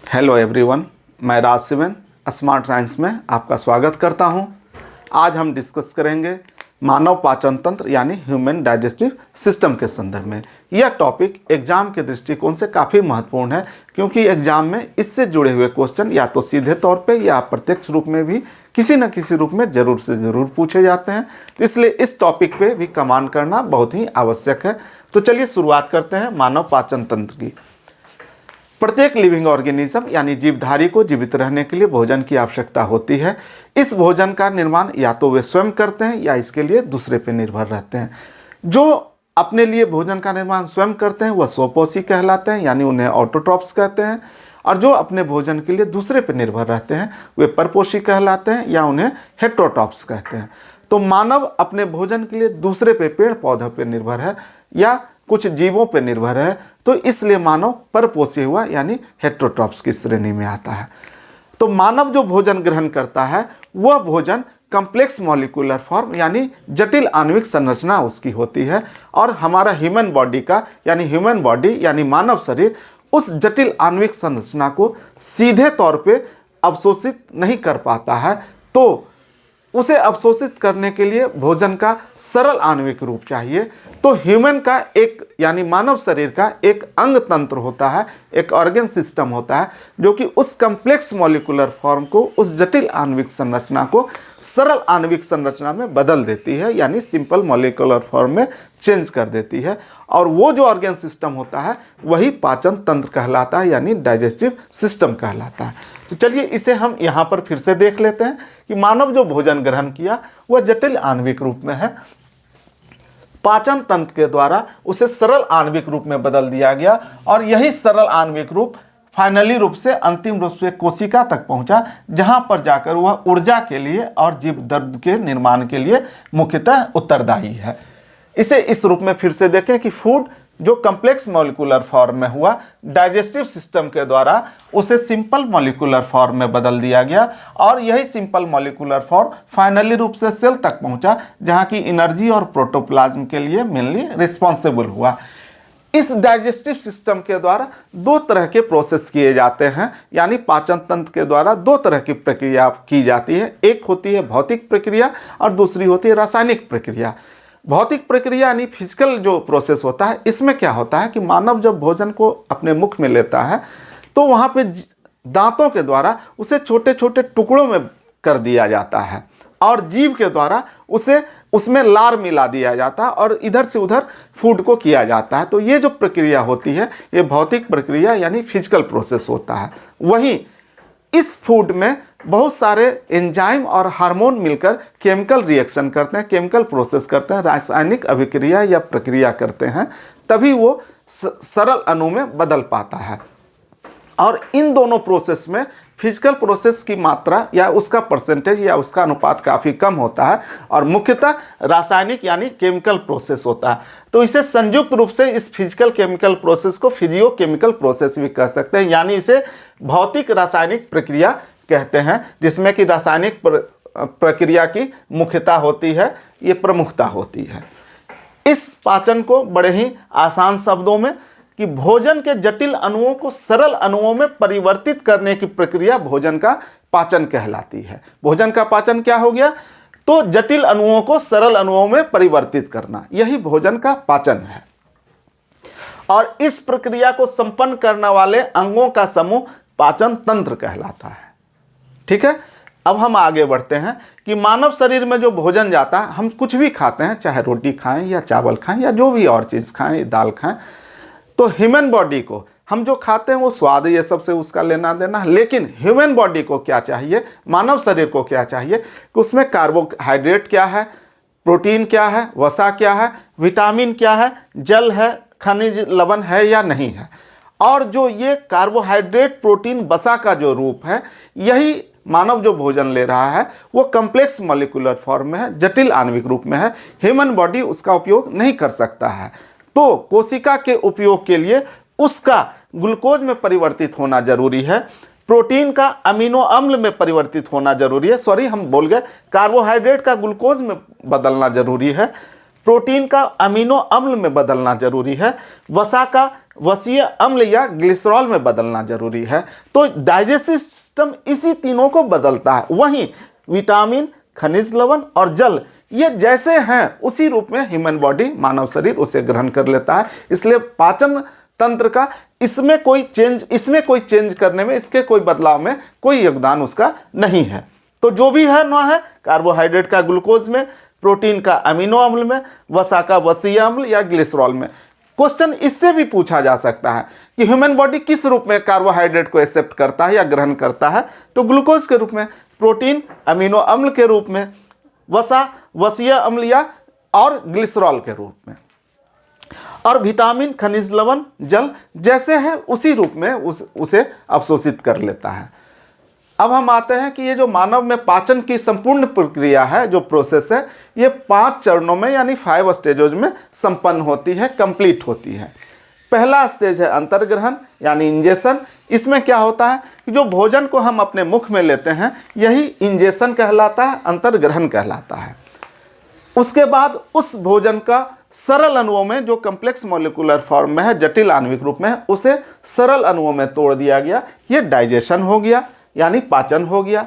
Hello everyone, मैं राज Sivan smart science में आपका स्वागत करता हूं। आज हम डिस्कस करेंगे मानव पाचन तंत्र यानी ह्यूमन डाइजेस्टिव सिस्टम के संदर्भ में। यह टॉपिक एग्जाम के दृष्टिकोण से काफ़ी महत्वपूर्ण है, क्योंकि एग्जाम में इससे जुड़े हुए क्वेश्चन या तो सीधे तौर पे या अप्रत्यक्ष रूप में भी किसी न किसी रूप में ज़रूर से ज़रूर पूछे जाते हैं। तो इसलिए इस टॉपिक पे भी कमांड करना बहुत ही आवश्यक है। तो चलिए शुरुआत करते हैं मानव पाचन तंत्र की। प्रत्येक लिविंग ऑर्गेनिज्म यानी जीवधारी को जीवित रहने के लिए भोजन की आवश्यकता होती है। इस भोजन का निर्माण या तो वे स्वयं करते हैं या इसके लिए दूसरे पर निर्भर रहते हैं। जो अपने लिए भोजन का निर्माण स्वयं करते हैं वह स्वपोषी कहलाते हैं, यानी उन्हें ऑटोट्रॉप्स कहते हैं। और जो अपने भोजन के लिए दूसरे पर निर्भर रहते हैं वे परपोषी कहलाते हैं या उन्हें हेटेरोट्रॉप्स कहते हैं। तो मानव अपने भोजन के लिए दूसरे पे पेड़ पौधों पर निर्भर है या कुछ जीवों पर निर्भर है, तो इसलिए मानव परपोषी हुआ यानी हेटेरोट्रॉप्स की श्रेणी में आता है। तो मानव जो भोजन ग्रहण करता है वह भोजन कॉम्प्लेक्स मॉलिक्यूलर फॉर्म यानी जटिल आणविक संरचना उसकी होती है। और हमारा ह्यूमन बॉडी यानी मानव शरीर उस जटिल आणविक संरचना को सीधे तौर पे अवशोषित नहीं कर पाता है। तो उसे अवशोषित करने के लिए भोजन का सरल आणविक रूप चाहिए। तो ह्यूमन का एक यानी मानव शरीर का एक अंग तंत्र होता है, एक ऑर्गन सिस्टम होता है, जो कि उस कॉम्प्लेक्स मॉलिक्यूलर फॉर्म को, उस जटिल आणविक संरचना को सरल आणविक संरचना में बदल देती है, यानी सिंपल मॉलिक्यूलर फॉर्म में चेंज कर देती है। और वो जो ऑर्गन सिस्टम होता है वही पाचन तंत्र कहलाता है, यानी डाइजेस्टिव सिस्टम कहलाता है। तो चलिए इसे हम यहाँ पर फिर से देख लेते हैं कि मानव जो भोजन ग्रहण किया वह जटिल आणविक रूप में है। पाचन तंत्र के द्वारा उसे सरल आणविक रूप में बदल दिया गया और यही सरल आणविक रूप फाइनली रूप से अंतिम रूप से कोशिका तक पहुंचा, जहां पर जाकर वह ऊर्जा के लिए और जीव द्रव्य के निर्माण के लिए मुख्यतः उत्तरदायी है। इसे इस रूप में फिर से देखें कि फूड जो कॉम्प्लेक्स मॉलिक्यूलर फॉर्म में हुआ, डाइजेस्टिव सिस्टम के द्वारा उसे सिंपल मॉलिक्यूलर फॉर्म में बदल दिया गया और यही सिंपल मॉलिक्यूलर फॉर्म फाइनली रूप से सेल तक पहुंचा, जहां की एनर्जी और प्रोटोप्लाज्म के लिए मेनली रिस्पॉन्सिबल हुआ। इस डाइजेस्टिव सिस्टम के द्वारा दो तरह के प्रोसेस किए जाते हैं, यानी पाचन तंत्र के द्वारा दो तरह की प्रक्रिया की जाती है। एक होती है भौतिक प्रक्रिया और दूसरी होती है रासायनिक प्रक्रिया। भौतिक प्रक्रिया यानी फिजिकल जो प्रोसेस होता है, इसमें क्या होता है कि मानव जब भोजन को अपने मुख में लेता है तो वहाँ पे दांतों के द्वारा उसे छोटे छोटे टुकड़ों में कर दिया जाता है और जीभ के द्वारा उसे उसमें लार मिला दिया जाता है और इधर से उधर फूड को किया जाता है। तो ये जो प्रक्रिया होती है ये भौतिक प्रक्रिया यानी फिजिकल प्रोसेस होता है। वहीं इस फूड में बहुत सारे एंजाइम और हार्मोन मिलकर केमिकल रिएक्शन करते हैं, केमिकल प्रोसेस करते हैं, रासायनिक अभिक्रिया या प्रक्रिया करते हैं, तभी वो सरल अणु में बदल पाता है। और इन दोनों प्रोसेस में फिजिकल प्रोसेस की मात्रा या उसका परसेंटेज या उसका अनुपात काफ़ी कम होता है और मुख्यतः रासायनिक यानी केमिकल प्रोसेस होता है। तो इसे संयुक्त रूप से इस फिजिकल केमिकल प्रोसेस को फिजियो केमिकल प्रोसेस भी कह सकते हैं, यानी इसे भौतिक रासायनिक प्रक्रिया कहते हैं, जिसमें कि रासायनिक प्रक्रिया की मुख्यता होती है, ये प्रमुखता होती है। इस पाचन को बड़े ही आसान शब्दों में कि भोजन के जटिल अणुओं को सरल अणुओं में परिवर्तित करने की प्रक्रिया भोजन का पाचन कहलाती है। भोजन का पाचन क्या हो गया? तो जटिल अणुओं को सरल अणुओं में परिवर्तित करना, यही भोजन का पाचन है। और इस प्रक्रिया को संपन्न करने वाले अंगों का समूह पाचन तंत्र कहलाता है। ठीक है, अब हम आगे बढ़ते हैं कि मानव शरीर में जो भोजन जाता है, हम कुछ भी खाते हैं, चाहे रोटी खाएं या चावल खाएं या जो भी और चीज़ खाएं, दाल खाएं, तो ह्यूमन बॉडी को हम जो खाते हैं वो स्वाद ये सबसे उसका लेना देना है। लेकिन ह्यूमन बॉडी को क्या चाहिए, मानव शरीर को क्या चाहिए कि उसमें कार्बोहाइड्रेट क्या है, प्रोटीन क्या है, वसा क्या है, विटामिन क्या है, जल है, खनिज लवण है या नहीं है। और जो ये कार्बोहाइड्रेट प्रोटीन वसा का जो रूप है, यही मानव जो भोजन ले रहा है वो कॉम्प्लेक्स मॉलिक्यूलर फॉर्म में है, जटिल आणविक रूप में है। ह्यूमन बॉडी उसका उपयोग नहीं कर सकता है। तो कोशिका के उपयोग के लिए उसका ग्लूकोज में परिवर्तित होना जरूरी है, प्रोटीन का अमीनो अम्ल में परिवर्तित होना जरूरी है, हम बोल गए, कार्बोहाइड्रेट का ग्लूकोज में बदलना जरूरी है, प्रोटीन का अमीनो अम्ल में बदलना जरूरी है, वसा का वसीय अम्ल या ग्लिसरॉल में बदलना जरूरी है। तो डाइजेस्टिव सिस्टम इसी तीनों को बदलता है। वहीं विटामिन, खनिज लवण और जल ये जैसे हैं उसी रूप में ह्यूमन बॉडी, मानव शरीर उसे ग्रहण कर लेता है। इसलिए पाचन तंत्र का इसमें कोई चेंज करने में, इसके कोई बदलाव में कोई योगदान उसका नहीं है। तो जो भी है ना है, कार्बोहाइड्रेट का ग्लूकोज में, प्रोटीन का अमीनो अम्ल में, वसा का वसीय अम्ल या ग्लिसरॉल में। क्वेश्चन इससे भी पूछा जा सकता है कि ह्यूमन बॉडी किस रूप में कार्बोहाइड्रेट को एक्सेप्ट करता है या ग्रहण करता है, तो ग्लूकोज के रूप में, प्रोटीन अमीनो अम्ल के रूप में, वसा वसीय अम्ल या और ग्लिसरॉल के रूप में, और विटामिन, खनिज लवण, जल जैसे है उसी रूप में उसे अवशोषित कर लेता है। अब हम आते हैं कि ये जो मानव में पाचन की संपूर्ण प्रक्रिया है, जो प्रोसेस है, ये 5 चरणों में यानी 5 स्टेजों में संपन्न होती है, कंप्लीट होती है। पहला स्टेज है अंतर्ग्रहण यानी इंजेशन। इसमें क्या होता है कि जो भोजन को हम अपने मुख में लेते हैं यही इंजेशन कहलाता है, अंतर्ग्रहण कहलाता है। उसके बाद उस भोजन का सरल अणुओं में, जो कम्प्लेक्स मॉलिक्यूलर फॉर्म में है, जटिल आणविक रूप में है, उसे सरल अणुओं में तोड़ दिया गया। ये डाइजेशन हो गया यानी पाचन हो गया।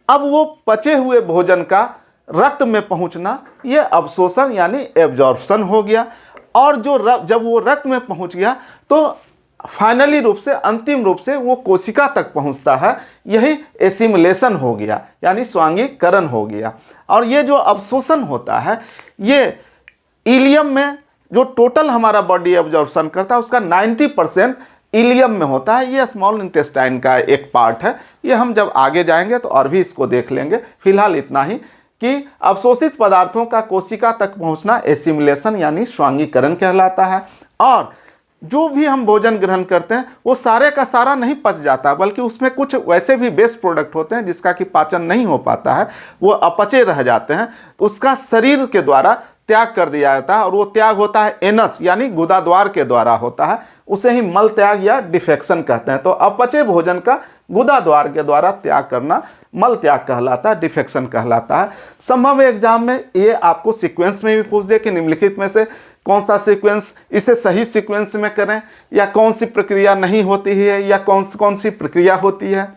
अब वो पचे हुए भोजन का रक्त में पहुंचना, ये अवशोषण यानी एब्जॉर्प्शन हो गया। और जब वो रक्त में पहुंच गया तो फाइनली रूप से, अंतिम रूप से वो कोशिका तक पहुंचता है, यही एसिमिलेशन हो गया यानी स्वांगीकरण हो गया। और ये जो अवशोषण होता है, ये इलियम में जो टोटल हमारा बॉडी एब्जॉर्प्शन करता है उसका 90% इलियम में होता है। ये स्मॉल इंटेस्टाइन का एक पार्ट है। ये हम जब आगे जाएंगे तो और भी इसको देख लेंगे। फिलहाल इतना ही कि अवशोषित पदार्थों का कोशिका तक पहुंचना एसिमिलेशन यानी स्वांगीकरण कहलाता है। और जो भी हम भोजन ग्रहण करते हैं वो सारे का सारा नहीं पच जाता, बल्कि उसमें कुछ वैसे भी वेस्ट प्रोडक्ट होते हैं जिसका कि पाचन नहीं हो पाता है, वो अपचे रह जाते हैं। उसका शरीर के द्वारा त्याग कर दिया जाता है और वो त्याग होता है एनस यानी गुदाद्वार के द्वारा होता है। उसे ही मल त्याग या डिफेक्शन कहते हैं। तो अपचे भोजन का गुदाद्वार के द्वारा त्याग करना मल त्याग कहलाता है, डिफेक्शन कहलाता है। संभव एग्जाम में ये आपको सीक्वेंस में भी पूछ दे कि निम्नलिखित में से कौन सा सीक्वेंस, इसे सही सीक्वेंस में करें, या कौन सी प्रक्रिया नहीं होती है, या कौन सी प्रक्रिया होती है।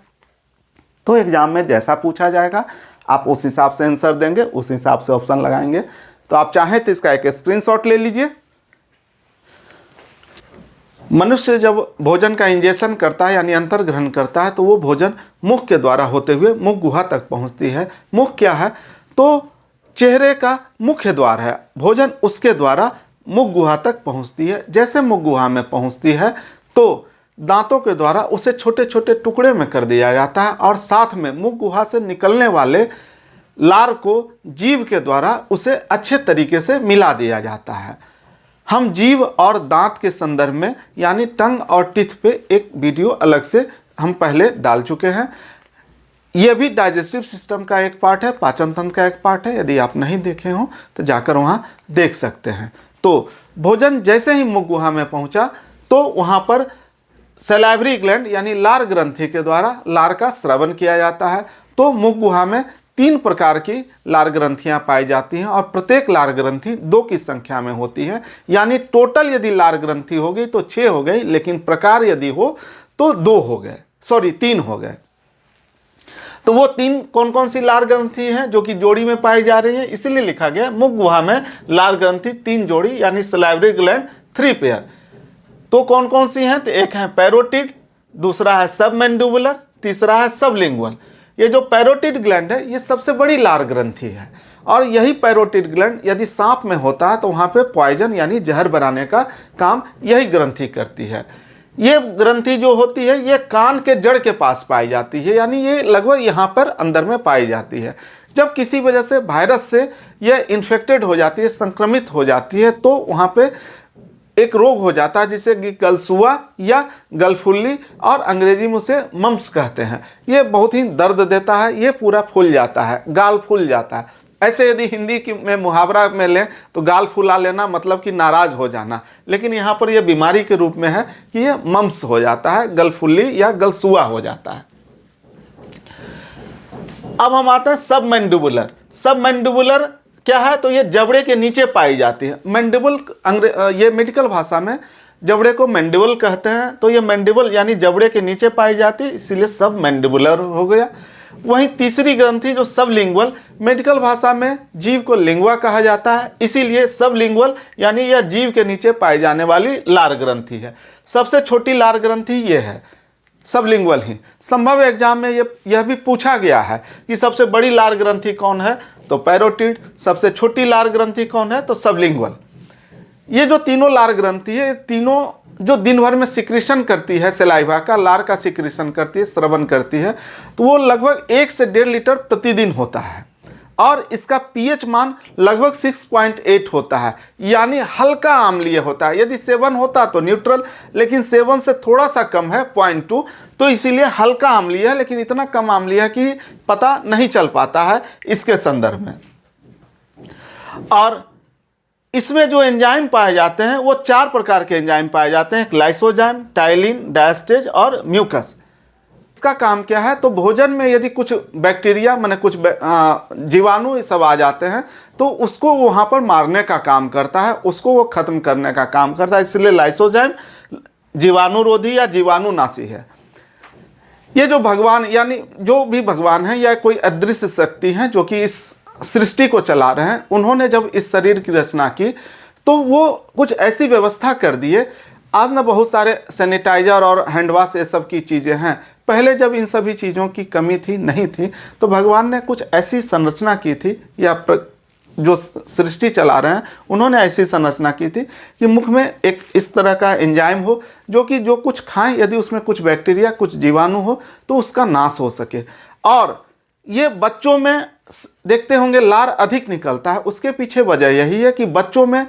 तो एग्जाम में जैसा पूछा जाएगा आप उस हिसाब से आंसर देंगे, उस हिसाब से ऑप्शन लगाएंगे। तो आप चाहें तो इसका एक स्क्रीनशॉट ले लीजिए। मनुष्य जब भोजन का इंजेशन करता है यानी अंतर्ग्रहण करता है तो वो भोजन मुख के द्वारा होते हुए मुख गुहा तक पहुंचती है। मुख क्या है? तो चेहरे का मुख्य द्वार है। भोजन उसके द्वारा मुख गुहा तक पहुंचती है। जैसे मुख गुहा में पहुंचती है तो दांतों के द्वारा उसे छोटे छोटे टुकड़े में कर दिया जाता है और साथ में मुख गुहा से निकलने वाले लार को जीभ के द्वारा उसे अच्छे तरीके से मिला दिया जाता है। हम जीभ और दांत के संदर्भ में यानी टंग और टीथ पे एक वीडियो अलग से हम पहले डाल चुके हैं। यह भी डाइजेस्टिव सिस्टम का एक पार्ट है, पाचन तंत्र का एक पार्ट है। यदि आप नहीं देखे हों तो जाकर वहाँ देख सकते हैं। तो भोजन जैसे ही मुख गुहा में पहुँचा तो वहाँ पर सैलाइवरी ग्लैंड यानी लार ग्रंथि के द्वारा लार का स्रवन किया जाता है। तो मुख गुहा में 3 प्रकार की लार ग्रंथियां पाई जाती हैं और प्रत्येक लार ग्रंथि 2 की संख्या में होती है। यानी टोटल यदि लार ग्रंथि हो गई तो 6 हो गई, लेकिन प्रकार यदि हो तो 2 हो गए, 3 हो गए। तो वो 3 कौन कौन सी लार ग्रंथि हैं जो कि जोड़ी में पाई जा रही है, इसीलिए लिखा गया मुख गुहा में लार ग्रंथि 3 जोड़ी यानी सलाइवरी ग्लैंड 3 पेयर। तो कौन कौन सी हैं? तो एक है पैरोटिड, दूसरा है सबमैंडिबुलर, तीसरा है सबलिंगुअल। ये जो पैरोटिड ग्लैंड है ये सबसे बड़ी लार ग्रंथि है और यही पैरोटिड ग्लैंड यदि सांप में होता है तो वहाँ पे पॉइजन यानी जहर बनाने का काम यही ग्रंथि करती है। ये ग्रंथि जो होती है ये कान के जड़ के पास पाई जाती है, यानी ये लगभग यहाँ पर अंदर में पाई जाती है। जब किसी वजह से वायरस से यह इन्फेक्टेड हो जाती है, संक्रमित हो जाती है, तो वहाँ पे एक रोग हो जाता है जिसे गलसुआ या गलफुल्ली और अंग्रेजी में उसे मम्स कहते हैं। ये बहुत ही दर्द देता है, ये पूरा फूल जाता है, गाल फूल जाता है। ऐसे यदि हिंदी में मुहावरा में लें तो गाल फुला लेना मतलब कि नाराज हो जाना, लेकिन यहाँ पर यह बीमारी के रूप में है कि ये मम्स हो जाता है, गलफुल्ली या गलसुआ हो जाता है। अब हम आते हैं सबमैंडिबुलर। सबमैंडिबुलर क्या है? तो ये जबड़े के नीचे पाई जाती है। मैंडिबल ये मेडिकल भाषा में जबड़े को मैंडिबल कहते हैं, तो ये मैंडिबल यानी जबड़े के नीचे पाई जाती है, इसीलिए सब मैंडिबुलर हो गया। वहीं तीसरी ग्रंथि जो सबलिंगुअल, मेडिकल भाषा में जीव को लिंगुआ कहा जाता है, इसीलिए सबलिंगुअल यानी यह जीव के नीचे पाई जाने वाली लार ग्रंथि है। सबसे छोटी लार ग्रंथि ये है, सबलिंगुअल ही। संभव एग्जाम में यह भी पूछा गया है कि सबसे बड़ी लार ग्रंथि कौन है, तो पैरोटिड। सबसे छोटी लार ग्रंथि कौन है, तो सबलिंगुअल। ये जो तीनों लार ग्रंथि है, तीनों जो दिन भर में सिक्रीशन करती है सलाइवा का, लार का सिक्रीशन करती है, स्रवन करती है, तो वो लगभग 1 से 1.5 लीटर प्रतिदिन होता है। और इसका पीएच मान लगभग 6.8 होता है, यानी हल्का अम्लीय होता है। यदि 7 होता तो न्यूट्रल, लेकिन 7 से थोड़ा सा कम है 0.2, तो इसीलिए हल्का अम्लीय है, लेकिन इतना कम अम्लीय है कि पता नहीं चल पाता है इसके संदर्भ में। और इसमें जो एंजाइम पाए जाते हैं वो 4 प्रकार के एंजाइम पाए जाते हैं, लाइसोजाइम, टाइलिन, डायस्टेज और म्यूकस। इसका काम क्या है, तो भोजन में यदि कुछ बैक्टीरिया माने कुछ जीवाणु ये सब आ जाते हैं तो उसको वहाँ पर मारने का काम करता है, उसको वो खत्म करने का काम करता है, इसलिए लाइसोजाइम जीवाणुरोधी या जीवाणुनाशी है। ये जो भगवान यानी जो भी भगवान है या कोई अदृश्य शक्ति है जो कि इस सृष्टि को चला रहे हैं, उन्होंने जब इस शरीर की रचना की तो वो कुछ ऐसी व्यवस्था कर दिए। आज ना बहुत सारे सैनिटाइजर और हैंड वॉश ये सब की चीज़ें हैं, पहले जब इन सभी चीज़ों की कमी थी नहीं थी, तो भगवान ने कुछ ऐसी संरचना की थी, या जो सृष्टि चला रहे हैं उन्होंने ऐसी संरचना की थी कि मुख में एक इस तरह का एंजाइम हो जो कि जो कुछ खाएं, यदि उसमें कुछ बैक्टीरिया कुछ जीवाणु हो तो उसका नाश हो सके। और ये बच्चों में देखते होंगे लार अधिक निकलता है, उसके पीछे वजह यही है कि बच्चों में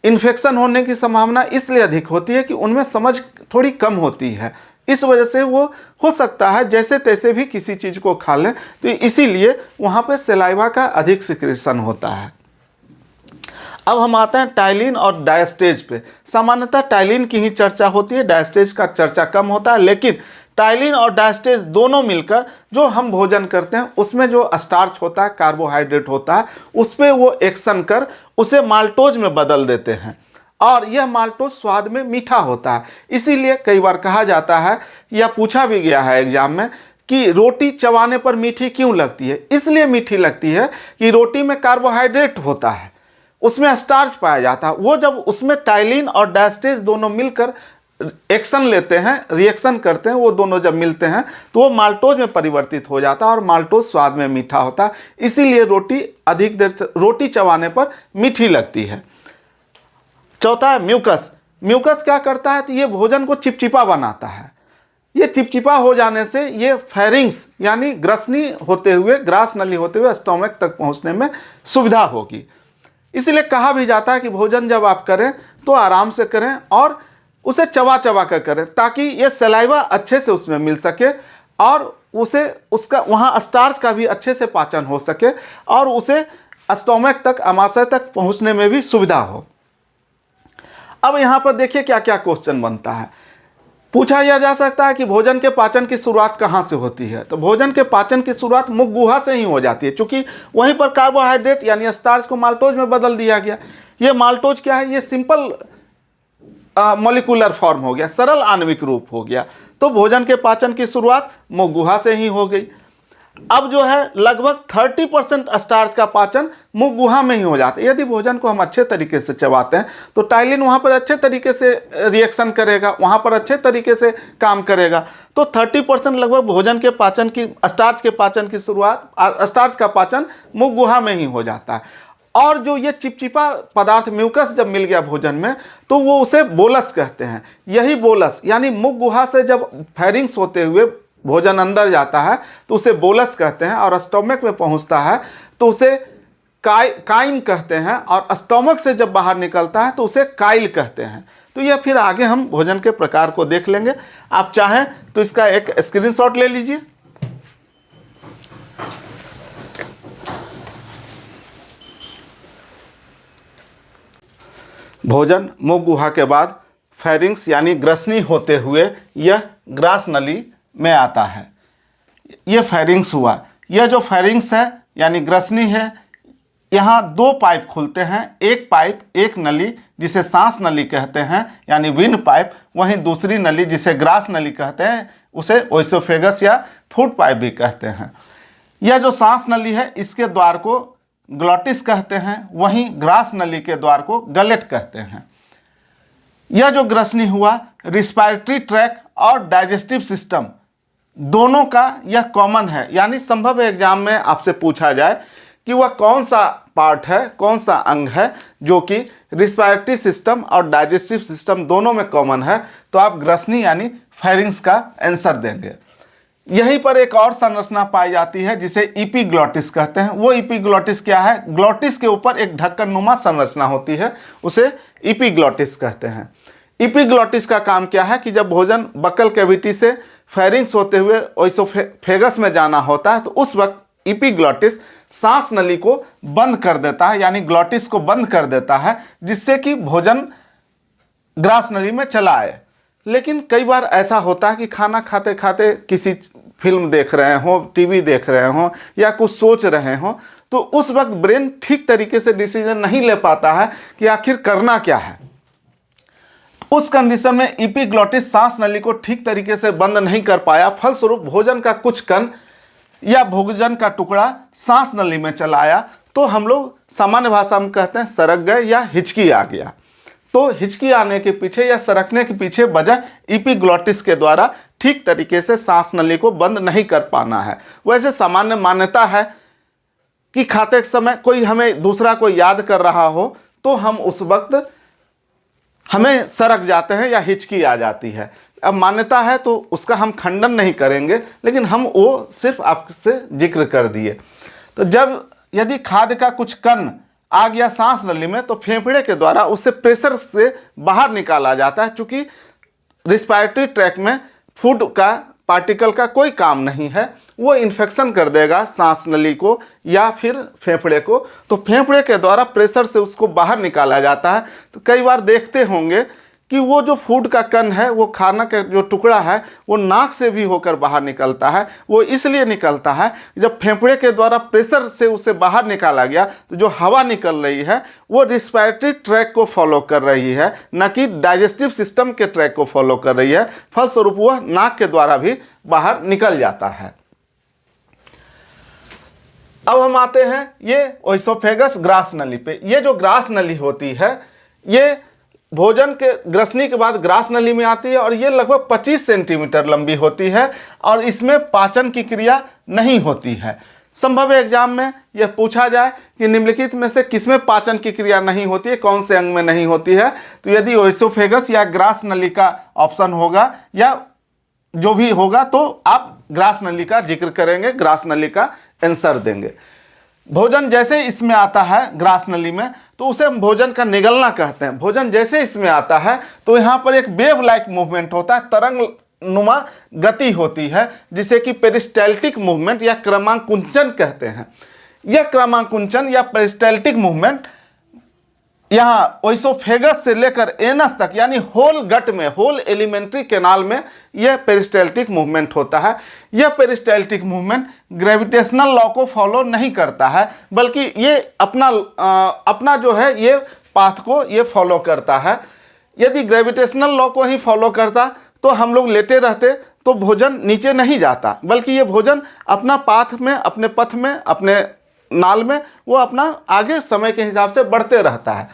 इन्फेक्शन होने की संभावना इसलिए अधिक होती है कि उनमें समझ थोड़ी कम होती है, इस वजह से वो हो सकता है जैसे तैसे भी किसी चीज़ को खा लें, तो इसीलिए वहाँ पे सलाइवा का अधिक सिक्रीशन होता है। अब हम आते हैं टाइलिन और डायस्टेज पे। सामान्यतः टाइलिन की ही चर्चा होती है, डायस्टेज का चर्चा कम होता है, लेकिन टाइलिन और डायस्टेज दोनों मिलकर जो हम भोजन करते हैं उसमें जो स्टार्च होता है, कार्बोहाइड्रेट होता है, उस पर वो एक्शन कर उसे माल्टोज में बदल देते हैं, और यह माल्टोज स्वाद में मीठा होता है। इसीलिए कई बार कहा जाता है या पूछा भी गया है एग्जाम में कि रोटी चबाने पर मीठी क्यों लगती है। इसलिए मीठी लगती है कि रोटी में कार्बोहाइड्रेट होता है, उसमें स्टार्च पाया जाता है। वो जब उसमें टाइलिन और डायस्टेज दोनों मिलकर एक्शन लेते हैं, रिएक्शन करते हैं, वो दोनों जब मिलते हैं तो वो माल्टोज में परिवर्तित हो जाता है, और माल्टोज स्वाद में मीठा होता है। इसीलिए रोटी अधिक देर रोटी चबाने पर मीठी लगती है। चौथा है म्यूकस। म्यूकस क्या करता है, तो ये भोजन को चिपचिपा बनाता है। ये चिपचिपा हो जाने से ये फेरिंग्स यानी ग्रसनी होते हुए, ग्रास नली होते हुए स्टोमक तक पहुंचने में सुविधा होगी। इसलिए कहा भी जाता है कि भोजन जब आप करें तो आराम से करें और उसे चबा चबा कर करें, ताकि ये सलाइवा अच्छे से उसमें मिल सके और उसे उसका वहाँ स्टार्च का भी अच्छे से पाचन हो सके और उसे स्टोमक तक, आमाशय तक पहुँचने में भी सुविधा हो। अब यहाँ पर देखिए क्या क्या क्वेश्चन बनता है। पूछा यह जा सकता है कि भोजन के पाचन की शुरुआत कहाँ से होती है, तो भोजन के पाचन की शुरुआत मुख गुहा से ही हो जाती है, चूँकि वहीं पर कार्बोहाइड्रेट यानी स्टार्च को माल्टोज में बदल दिया गया। ये माल्टोज क्या है, ये सिंपल मॉलिक्यूलर फॉर्म हो गया, सरल आणविक रूप हो गया, तो भोजन के पाचन की शुरुआत मुख गुहा से ही हो गई। अब जो है लगभग 30% स्टार्च का पाचन मुख गुहा में ही हो जाता है। यदि भोजन को हम अच्छे तरीके से चबाते हैं तो टाइलिन वहाँ पर अच्छे तरीके से रिएक्शन करेगा, वहाँ पर अच्छे तरीके से काम करेगा, तो 30% लगभग भोजन के पाचन की, स्टार्च के पाचन की शुरुआत, स्टार्च का पाचन मुख गुहा में ही हो जाता है। और जो ये चिपचिपा पदार्थ म्यूकस जब मिल गया भोजन में तो वो उसे बोलस कहते हैं। यही बोलस यानी मुख गुहा से जब फेरिंग्स होते हुए भोजन अंदर जाता है तो उसे बोलस कहते हैं, और स्टोमक में पहुंचता है तो उसे काइम कहते हैं, और स्टोमक से जब बाहर निकलता है तो उसे काइल कहते हैं। तो यह फिर आगे हम भोजन के प्रकार को देख लेंगे। आप चाहें तो इसका एक स्क्रीनशॉट ले लीजिए। भोजन मुख गुहा के बाद फेरिंग्स यानी ग्रसनी होते हुए यह ग्रास नली में आता है। यह फेरिंग्स हुआ। यह जो फेरिंग्स है यानी ग्रसनी है, यहाँ दो पाइप खुलते हैं, एक पाइप एक नली जिसे सांस नली कहते हैं यानी विंड पाइप, वहीं दूसरी नली जिसे ग्रास नली कहते हैं उसे ओइसोफेगस या फूड पाइप भी कहते हैं। यह जो सांस नली है इसके द्वार को ग्लॉटिस कहते हैं, वहीं ग्रास नली के द्वार को गलेट कहते हैं। यह जो ग्रसनी हुआ रिस्पायरेटरी ट्रैक और डाइजेस्टिव सिस्टम दोनों का यह कॉमन है, यानी संभव है एग्जाम में आपसे पूछा जाए कि वह कौन सा पार्ट है, कौन सा अंग है जो कि रिस्पायरेटरी सिस्टम और डाइजेस्टिव सिस्टम दोनों में कॉमन है, तो आप ग्रसनी यानी फेरिंग्स का आंसर देंगे। यहीं पर एक और संरचना पाई जाती है जिसे इपीग्लॉटिस कहते हैं। वो इपीग्लॉटिस क्या है? ग्लॉटिस के ऊपर एक ढक्कन नुमा संरचना होती है, उसे इपीग्लॉटिस कहते हैं। इपीग्लॉटिस का काम क्या है कि जब भोजन बकल कैविटी से फेरिंग्स होते हुए ओइसोफेगस में जाना होता है तो उस वक्त इपीग्लॉटिस सांस नली को बंद कर देता है, यानी ग्लॉटिस को बंद कर देता है, जिससे कि भोजन ग्रास नली में चला आए। लेकिन कई बार ऐसा होता है कि खाना खाते खाते किसी फिल्म देख रहे हों, टीवी देख रहे हों या कुछ सोच रहे हों, तो उस वक्त ब्रेन ठीक तरीके से डिसीजन नहीं ले पाता है कि आखिर करना क्या है। उस कंडीशन में इपीग्लॉटिस सांस नली को ठीक तरीके से बंद नहीं कर पाया, फलस्वरूप भोजन का कुछ कण या भोजन का टुकड़ा सांस नली में चला आया, तो हम लोग सामान्य भाषा में कहते हैं सरक गए या हिचकी आ गया। तो हिचकी आने के पीछे या सरकने के पीछे वजह इपीग्लॉटिस के द्वारा ठीक तरीके से सांस नली को बंद नहीं कर पाना है। वैसे सामान्य मान्यता है कि खाते समय कोई हमें दूसरा कोई याद कर रहा हो तो हम उस वक्त हमें सरक जाते हैं या हिचकी आ जाती है। अब मान्यता है तो उसका हम खंडन नहीं करेंगे, लेकिन हम वो सिर्फ आपसे जिक्र कर दिए। तो जब यदि खाद्य का कुछ कण आ गया सांस नली में तो फेफड़े के द्वारा उससे प्रेशर से बाहर निकाला जाता है। चूँकि रिस्पायरेटरी ट्रैक में फूड का पार्टिकल का कोई काम नहीं है, वो इन्फेक्शन कर देगा सांस नली को या फिर फेफड़े को, तो फेफड़े के द्वारा प्रेशर से उसको बाहर निकाला जाता है। तो कई बार देखते होंगे कि वो जो फूड का कण है, वो खाना का जो टुकड़ा है, वो नाक से भी होकर बाहर निकलता है। वो इसलिए निकलता है जब फेफड़े के द्वारा प्रेशर से उसे बाहर निकाला गया तो जो हवा निकल रही है वो रिस्पायरेटरी ट्रैक को फॉलो कर रही है, न कि डाइजेस्टिव सिस्टम के ट्रैक को फॉलो कर रही है। फलस्वरूप वह नाक के द्वारा भी बाहर निकल जाता है। अब हम आते हैं ये ओइसोफेगस ग्रास नली पे। ये जो ग्रास नली होती है ये भोजन के ग्रसनी के बाद ग्रास नली में आती है और ये लगभग 25 सेंटीमीटर लंबी होती है और इसमें पाचन की क्रिया नहीं होती है। संभव है एग्जाम में यह पूछा जाए कि निम्नलिखित में से किसमें पाचन की क्रिया नहीं होती है, कौन से अंग में नहीं होती है, तो यदि ओइसोफेगस या ग्रास नली का ऑप्शन होगा या जो भी होगा तो आप ग्रास नली का जिक्र करेंगे, ग्रास नली का आंसर देंगे। भोजन जैसे इसमें आता है ग्रास नली में तो उसे हम भोजन का निगलना कहते हैं। भोजन जैसे इसमें आता है तो यहाँ पर एक वेव लाइक मूवमेंट होता है, तरंग नुमा गति होती है, जिसे कि पेरिस्टाल्टिक मूवमेंट या क्रमांकुंचन कहते हैं। यह क्रमांकुंचन या पेरिस्टाल्टिक मूवमेंट यहाँ ओइसोफेगस से लेकर एनस तक यानी होल गट में, होल एलिमेंट्री कैनाल में यह पेरिस्टाल्टिक मूवमेंट होता है। यह पेरिस्टाल्टिक मूवमेंट ग्रेविटेशनल लॉ को फॉलो नहीं करता है, बल्कि ये अपना जो है ये पाथ को ये फॉलो करता है। यदि ग्रेविटेशनल लॉ को ही फॉलो करता तो हम लोग लेटे रहते तो भोजन नीचे नहीं जाता, बल्कि ये भोजन अपना पाथ में, अपने पथ में, अपने नाल में वो अपना आगे समय के हिसाब से बढ़ते रहता है।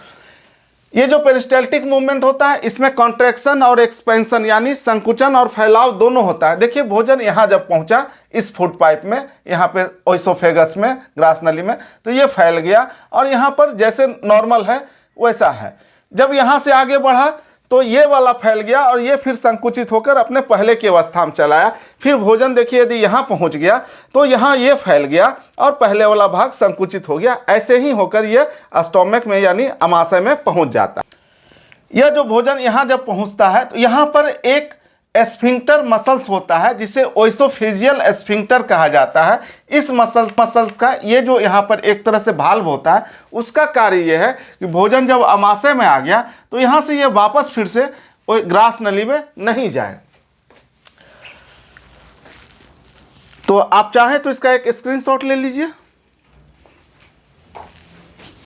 ये जो पेरिस्टाल्टिक मूवमेंट होता है इसमें कॉन्ट्रैक्शन और एक्सपेंशन यानी संकुचन और फैलाव दोनों होता है। देखिए भोजन यहाँ जब पहुँचा इस फूड पाइप में, यहाँ पे ओइसोफेगस में, ग्रास नली में, तो ये फैल गया और यहाँ पर जैसे नॉर्मल है वैसा है। जब यहाँ से आगे बढ़ा तो ये वाला फैल गया और ये फिर संकुचित होकर अपने पहले की अवस्था में चला आया। फिर भोजन देखिए यदि यहाँ पहुँच गया तो यहाँ ये फैल गया और पहले वाला भाग संकुचित हो गया। ऐसे ही होकर ये स्टोमक में यानी अमाशय में पहुँच जाता है। यह जो भोजन यहाँ जब पहुँचता है तो यहाँ पर एक एस्फिंक्टर मसल्स होता है जिसे ओइसोफेजियल एस्फिंक्टर कहा जाता है। इस मसल्स का ये जो यहाँ पर एक तरह से भाल्व होता है, उसका कार्य ये है कि भोजन जब अमाशय में आ गया तो यहाँ से ये वापस फिर से ग्रास नली में नहीं जाए। तो आप चाहें तो इसका एक स्क्रीनशॉट ले लीजिए।